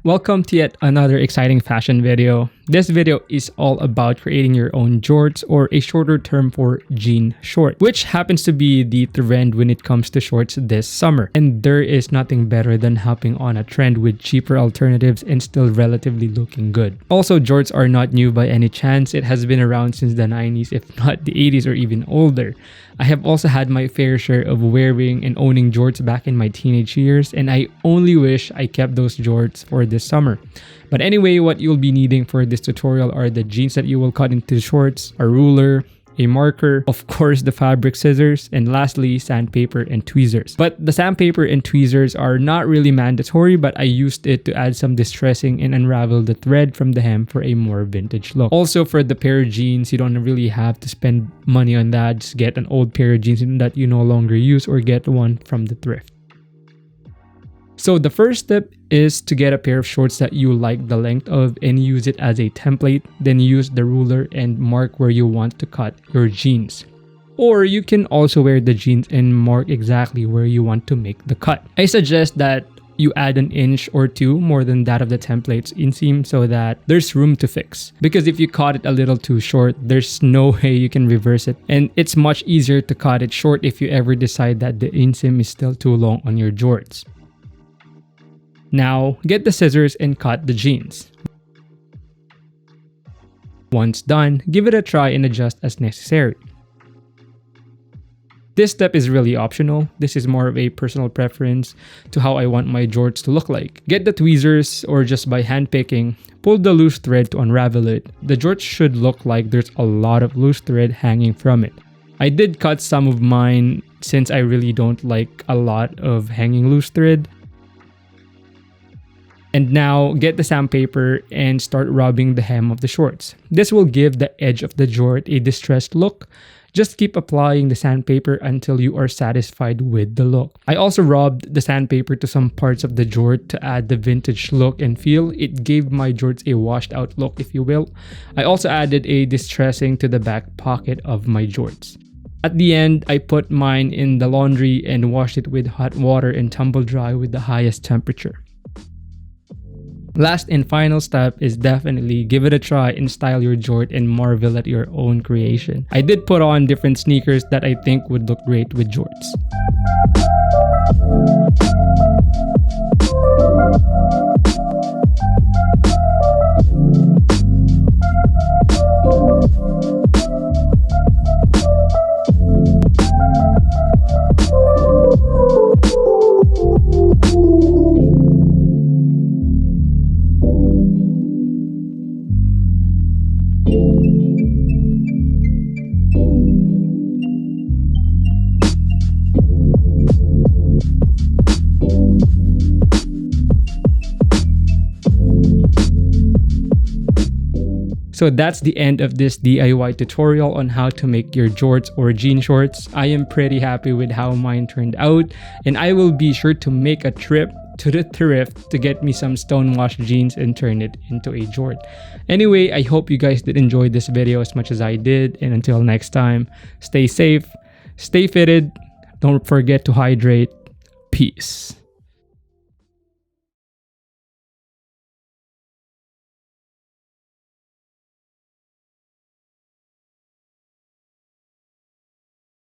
Welcome to yet another exciting fashion video. This video is all about creating your own jorts, or a shorter term for jean short, which happens to be the trend when it comes to shorts this summer. And there is nothing better than hopping on a trend with cheaper alternatives and still relatively looking good. Also, jorts are not new by any chance. It has been around since the 90s, if not the 80s or even older. I have also had my fair share of wearing and owning jorts back in my teenage years, and I only wish I kept those jorts for this summer. But anyway, what you'll be needing for this tutorial are the jeans that you will cut into shorts, a ruler, a marker, of course the fabric scissors, and lastly sandpaper and tweezers. But the sandpaper and tweezers are not really mandatory, but I used it to add some distressing and unravel the thread from the hem for a more vintage look. Also, for the pair of jeans, you don't really have to spend money on that. Just get an old pair of jeans that you no longer use, or get one from the thrift. So the first step is to get a pair of shorts that you like the length of and use it as a template. Then use the ruler and mark where you want to cut your jeans. Or you can also wear the jeans and mark exactly where you want to make the cut. I suggest that you add an inch or two more than that of the template's inseam so that there's room to fix. Because if you cut it a little too short, there's no way you can reverse it. And it's much easier to cut it short if you ever decide that the inseam is still too long on your jorts. Now, get the scissors and cut the jeans. Once done, give it a try and adjust as necessary. This step is really optional. This is more of a personal preference to how I want my jorts to look like. Get the tweezers, or just by hand picking, pull the loose thread to unravel it. The jorts should look like there's a lot of loose thread hanging from it. I did cut some of mine since I really don't like a lot of hanging loose thread. And now, get the sandpaper and start rubbing the hem of the shorts. This will give the edge of the jort a distressed look. Just keep applying the sandpaper until you are satisfied with the look. I also rubbed the sandpaper to some parts of the jort to add the vintage look and feel. It gave my jorts a washed out look, if you will. I also added a distressing to the back pocket of my jorts. At the end, I put mine in the laundry and washed it with hot water and tumble dry with the highest temperature. Last and final step is definitely give it a try and style your jort and marvel at your own creation. I did put on different sneakers that I think would look great with jorts. So that's the end of this DIY tutorial on how to make your jorts or jean shorts. I am pretty happy with how mine turned out, and I will be sure to make a trip to the thrift to get me some stonewashed jeans and turn it into a jort. Anyway, I hope you guys did enjoy this video as much as I did, and until next time, stay safe, stay fitted, don't forget to hydrate. Peace.